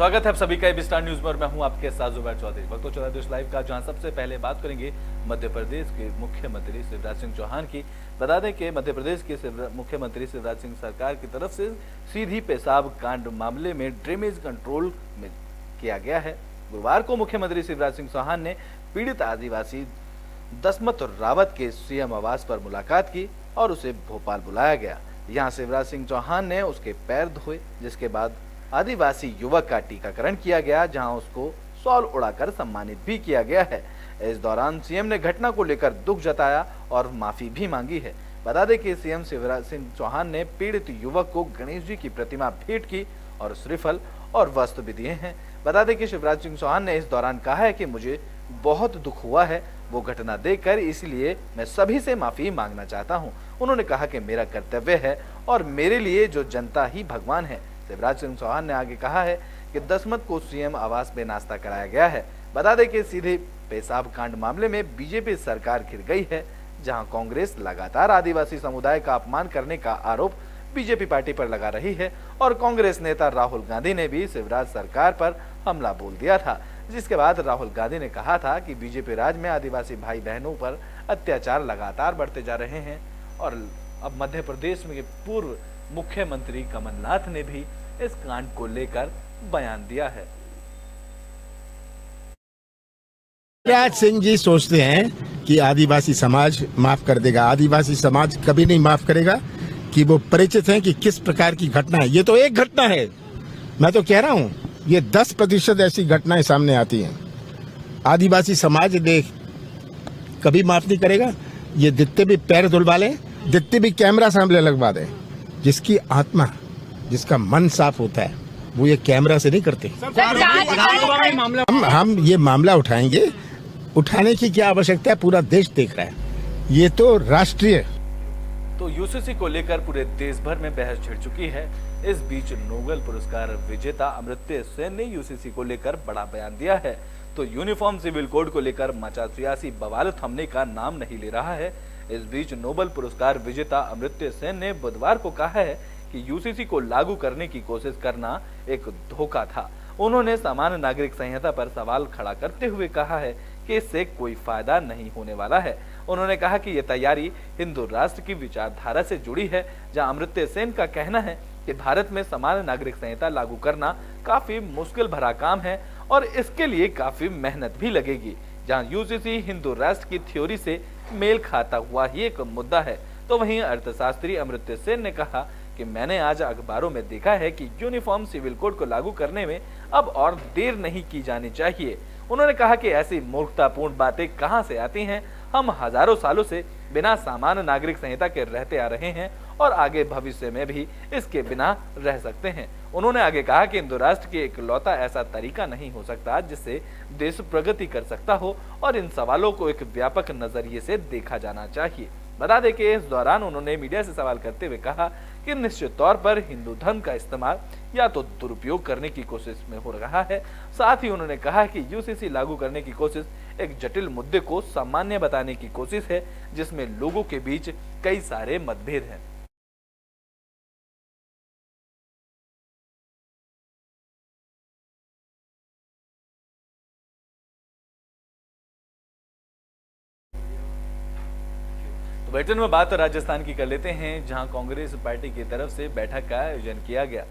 स्वागत है आप सभी का एबी स्टार न्यूज में और मैं हूं आपके साथ जुबैर चौधरी। वक्त 14 देश लाइव का, जहां सबसे पहले बात करेंगे मध्य प्रदेश के मुख्यमंत्री शिवराज सिंह चौहान की। बता दें कि मध्य प्रदेश के मुख्यमंत्री शिवराज सिंह सरकार की तरफ से सीधी पेशाब कांड मामले में ड्रेनेज कंट्रोल में किया गया है। गुरुवार को मुख्यमंत्री शिवराज सिंह चौहान ने पीड़ित आदिवासी दसमत रावत के सीएम आवास पर मुलाकात की और उसे भोपाल बुलाया गया। यहाँ शिवराज सिंह चौहान ने उसके पैर धोए, जिसके बाद आदिवासी युवक का टीकाकरण किया गया, जहां उसको शॉल उड़ाकर सम्मानित भी किया गया है। इस दौरान सीएम ने घटना को लेकर दुख जताया और माफी भी मांगी है। बता दें कि सीएम शिवराज सिंह चौहान ने पीड़ित युवक को गणेश जी की प्रतिमा भेंट की और श्रीफल और वस्त्र भी दिए हैं। बता दें कि शिवराज सिंह चौहान ने इस दौरान कहा है कि मुझे बहुत दुख हुआ है वो घटना देखकर, इसलिए मैं सभी से माफी मांगना चाहता हूं। उन्होंने कहा कि मेरा कर्तव्य है और मेरे लिए जो जनता ही भगवान है। शिवराज सिंह चौहान ने आगे कहा है कि दसमत को सीएम आवास में नाश्ता कराया गया है। बता दें कि सीधे पेशाब कांड मामले में बीजेपी सरकार घिर गई है, जहां कांग्रेस लगातार आदिवासी समुदाय का अपमान करने का आरोप बीजेपी पार्टी पर लगा रही है और कांग्रेस नेता राहुल गांधी ने भी शिवराज सरकार पर हमला बोल दिया था, जिसके बाद राहुल गांधी ने कहा था कि बीजेपी राज में आदिवासी भाई बहनों पर अत्याचार लगातार बढ़ते जा रहे हैं। और अब मध्य प्रदेश में पूर्व मुख्यमंत्री कमलनाथ ने भी इस कांड को लेकर बयान दिया है। शिवराज सिंह जी सोचते हैं कि आदिवासी समाज माफ कर देगा। आदिवासी समाज कभी नहीं माफ करेगा कि वो परिचित हैं कि किस प्रकार की घटना है। ये तो एक घटना है, मैं तो कह रहा हूँ ये 10% ऐसी घटनाएं सामने आती हैं। आदिवासी समाज देख कभी माफ नहीं करेगा। ये जितने भी पैर धुलवा ले, जितने भी कैमरा सामने लगवा दे, जिसकी आत्मा, जिसका मन साफ होता है वो ये कैमरा से नहीं करते। हम ये मामला उठाएंगे। उठाने की क्या आवश्यकता है, पूरा देश देख रहा है। ये तो राष्ट्रीय। तो यूसीसी को लेकर पूरे देश भर में बहस छिड़ चुकी है। इस बीच नोबेल पुरस्कार विजेता अमर्त्य सेन ने यूसीसी को लेकर बड़ा बयान दिया है। तो यूनिफॉर्म सिविल कोड को लेकर मचा सियासी बवाल थमने का नाम नहीं ले रहा है। इस बीच नोबेल पुरस्कार विजेता अमर्त्य सेन ने बुधवार को कहा है कि यूसीसी को लागू करने की कोशिश करना एक धोखा था। उन्होंने सामान्य नागरिक संहिता पर सवाल खड़ा करते हुए कहा है कि इससे कोई फायदा नहीं होने वाला है। उन्होंने कहा कि यह तैयारी हिंदू राष्ट्र की विचारधारा से जुड़ी है, जहां अमर्त्य सेन का कहना है कि भारत में सामान्य नागरिक संहिता लागू करना काफी मुश्किल भरा काम है और इसके लिए काफी मेहनत भी लगेगी, जहां यूसीसी हिंदू राष्ट्र की थ्योरी से मेल खाता हुआ ही एक मुद्दा है। तो वहीं अर्थशास्त्री अमर्त्य सेन ने कहा कि मैंने आज अखबारों में देखा है कि यूनिफॉर्म सिविल कोड को लागू करने में अब और देर नहीं की जानी चाहिए। उन्होंने कहा कि ऐसी मूर्खतापूर्ण बातें कहां से आती हैं। हम हजारों सालों से बिना सामान्य नागरिक संहिता के रहते आ रहे हैं और आगे भविष्य में भी इसके बिना रह सकते हैं। उन्होंने आगे कहा कि हिंदू राष्ट्र की इकलौता ऐसा तरीका नहीं हो सकता जिससे देश प्रगति कर सकता हो और इन सवालों को एक व्यापक नजरिए से देखा जाना चाहिए। बता दें कि इस दौरान उन्होंने मीडिया से सवाल करते हुए कहा कि निश्चित तौर पर हिंदू धर्म का इस्तेमाल या तो दुरुपयोग करने की कोशिश में हो रहा है। साथ ही उन्होंने कहा कि यूसीसी लागू करने की कोशिश एक जटिल मुद्दे को सामान्य बताने की कोशिश है, जिसमें लोगों के बीच कई सारे मतभेद हैं। बुलेटिन में बात राजस्थान की कर लेते हैं, जहां कांग्रेस पार्टी की तरफ से बैठक का आयोजन किया गया।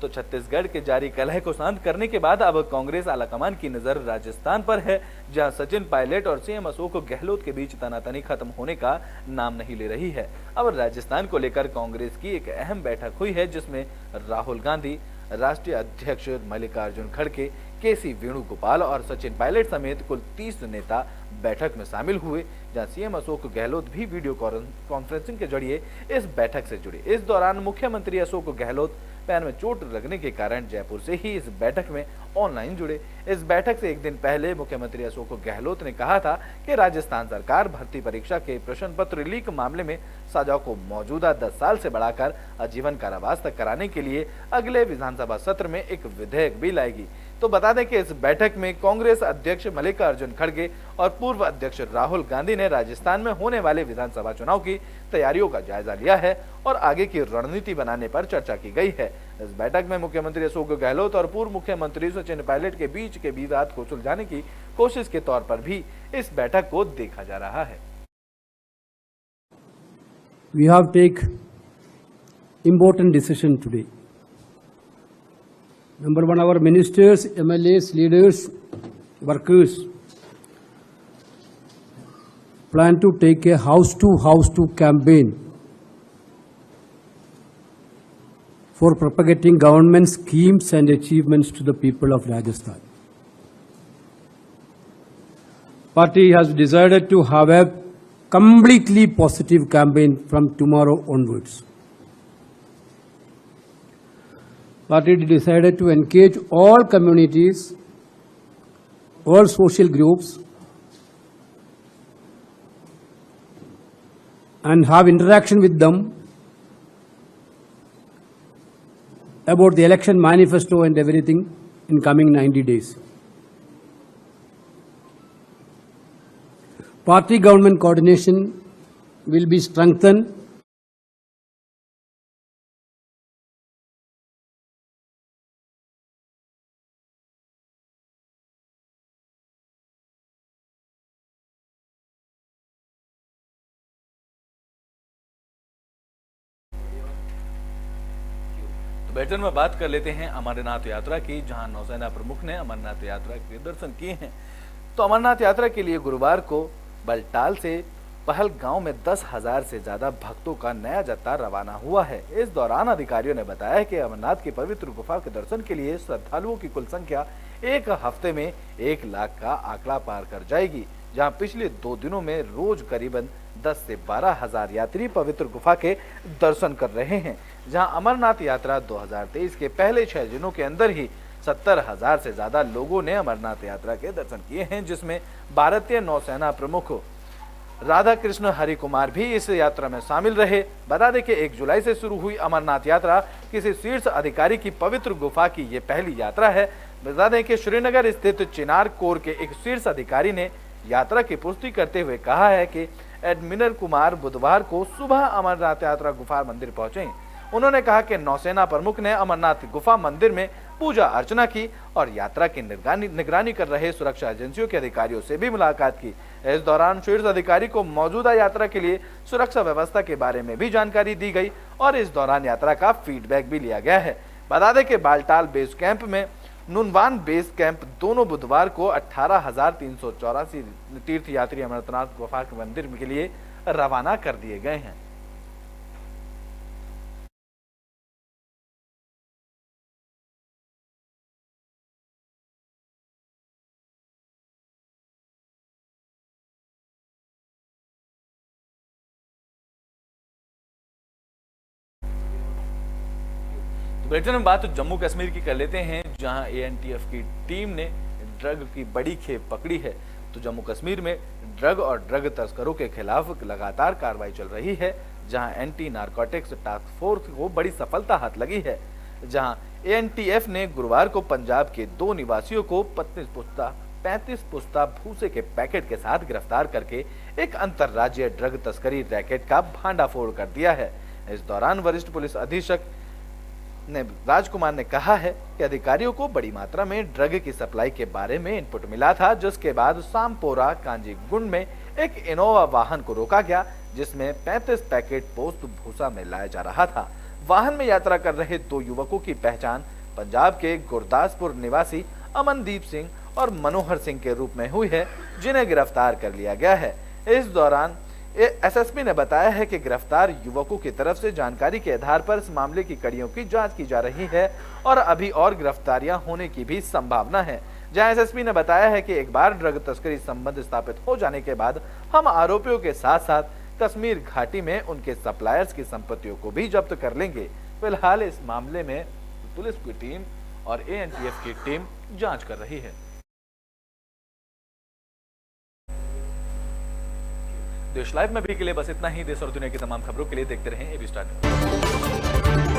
तो छत्तीसगढ़ के जारी कलह को शांत करने के बाद अब कांग्रेस आलाकमान की नजर राजस्थान पर है, जहां सचिन पायलट और सीएम अशोक गहलोत के बीच तनातनी खत्म होने का नाम नहीं ले रही है। अब राजस्थान को लेकर कांग्रेस की एक अहम बैठक हुई है, जिसमें राहुल गांधी, राष्ट्रीय अध्यक्ष मल्लिकार्जुन खड़गे, केसी वेणुगोपाल और सचिन पायलट समेत कुल 30 नेता बैठक में शामिल हुए, जहां सीएम अशोक गहलोत भी वीडियो कॉन्फ्रेंसिंग के जरिए इस बैठक से जुड़े। इस दौरान मुख्यमंत्री अशोक गहलोत पैर में चोट लगने के कारण जयपुर से ही इस बैठक में ऑनलाइन जुड़े। इस बैठक से एक दिन पहले मुख्यमंत्री अशोक गहलोत ने कहा था कि राजस्थान सरकार भर्ती परीक्षा के प्रश्न पत्र लीक मामले में सजा को मौजूदा 10 साल से बढ़ाकर आजीवन कारावास तक कराने के लिए अगले विधानसभा सत्र में एक विधेयक भी लाएगी, तो बता दें कि इस बैठक में कांग्रेस अध्यक्ष मल्लिकार्जुन खड़गे और पूर्व अध्यक्ष राहुल गांधी ने राजस्थान में होने वाले विधानसभा चुनाव की तैयारियों का जायजा लिया है और आगे की रणनीति बनाने पर चर्चा की गई है। इस बैठक में मुख्यमंत्री अशोक गहलोत और पूर्व मुख्यमंत्री सचिन पायलट के बीच के विवाद को सुलझाने की कोशिश के तौर पर भी इस बैठक को देखा जा रहा है। We have take important decision today. Number one, our ministers, MLAs, leaders, workers plan to take a house-to-house-to campaign for propagating government schemes and achievements to the people of Rajasthan. Party has decided to have a completely positive campaign from tomorrow onwards. Party decided to engage all communities, all social groups, and have interaction with them about the election manifesto and everything in coming 90 days. Party government coordination will be strengthened. तो बैठक में बात कर लेते हैं अमरनाथ यात्रा की, जहां नौसेना प्रमुख ने अमरनाथ यात्रा के दर्शन किए हैं। तो अमरनाथ यात्रा के लिए गुरुवार को बलटाल से पहलगांव में 10,000 से ज्यादा भक्तों का नया जत्था रवाना हुआ है। इस दौरान अधिकारियों ने बताया कि अमरनाथ की पवित्र गुफा के दर्शन के लिए श्रद्धालुओं की कुल संख्या एक हफ्ते में 1 लाख का आंकड़ा पार कर जाएगी, जहां पिछले 2 दिनों में रोज करीबन 10 से 12,000 यात्री पवित्र गुफा के दर्शन कर रहे हैं। जहां अमरनाथ यात्रा 2023 के पहले 6 दिनों के अंदर ही 70,000 से ज्यादा लोगों ने अमरनाथ यात्रा के दर्शन किए हैं, जिसमें भारतीय नौसेना प्रमुख राधा कृष्ण हरि कुमार भी इस यात्रा में शामिल रहे। बता दें कि 1 जुलाई से शुरू हुई अमरनाथ यात्रा किसी शीर्ष अधिकारी की पवित्र गुफा की ये पहली यात्रा है। बता दें कि श्रीनगर स्थित चिनार कोर के एक शीर्ष अधिकारी ने यात्रा की पुष्टि करते हुए कहा है कि एडमिरल कुमार बुधवार को सुबह अमरनाथ यात्रा गुफा मंदिर पहुंचे। उन्होंने कहा कि नौसेना प्रमुख ने अमरनाथ गुफा मंदिर में पूजा अर्चना की और यात्रा की निगरानी कर रहे सुरक्षा एजेंसियों के अधिकारियों से भी मुलाकात की। इस दौरान शीर्ष अधिकारी को मौजूदा यात्रा के लिए सुरक्षा व्यवस्था के बारे में भी जानकारी दी गई और इस दौरान यात्रा का फीडबैक भी लिया गया है। बता दें कि बालटाल बेस कैंप में नुनवान बेस कैंप दोनों बुधवार को 18,384 तीर्थ यात्री अमरनाथ गुफा के मंदिर के लिए रवाना कर दिए गए हैं। बुलेटिन में बात जम्मू कश्मीर की कर लेते हैं, जहां एएनटीएफ की टीम ने ड्रग की बड़ी खेप पकड़ी है। तो जम्मू कश्मीर में ड्रग और ड्रग तस्करों के खिलाफ लगातार कार्रवाई चल रही है, जहां एंटी नारकोटिक्स टास्क फोर्स को बड़ी सफलता हाथ लगी है। जहां एएनटीएफ ने गुरुवार को पंजाब के 2 निवासियों को 35 पुस्ता भूसे के पैकेट के साथ गिरफ्तार करके एक अंतरराज्यीय ड्रग तस्करी रैकेट का भांडाफोड़ कर दिया है। इस दौरान वरिष्ठ पुलिस अधीक्षक राजकुमार ने कहा है कि अधिकारियों को बड़ी मात्रा में ड्रग की सप्लाई के बारे में इनपुट मिला था, जिसके बाद सामपोरा कांजीगुंड में एक इनोवा वाहन को रोका गया, जिसमें 35 पैकेट पोस्त भूसा में लाया जा रहा था। वाहन में यात्रा कर रहे 2 युवकों की पहचान पंजाब के गुरदासपुर निवासी अमनदीप सिंह और मनोहर सिंह के रूप में हुई है, जिन्हें गिरफ्तार कर लिया गया है। इस दौरान एसएसपी ने बताया है कि गिरफ्तार युवकों की तरफ से जानकारी के आधार पर इस मामले की कड़ियों की जांच की जा रही है और अभी और गिरफ्तारियां होने की भी संभावना है। जहां एसएसपी ने बताया है कि एक बार ड्रग तस्करी संबंध स्थापित हो जाने के बाद हम आरोपियों के साथ साथ कश्मीर घाटी में उनके सप्लायर्स की संपत्तियों को भी जब्त कर लेंगे। फिलहाल इस मामले में पुलिस की टीम और एएनटीएफ की टीम जांच कर रही है। देश लाइव में भी के लिए बस इतना ही। देश और दुनिया की तमाम खबरों के लिए देखते रहें एबी स्टार न्यूज़।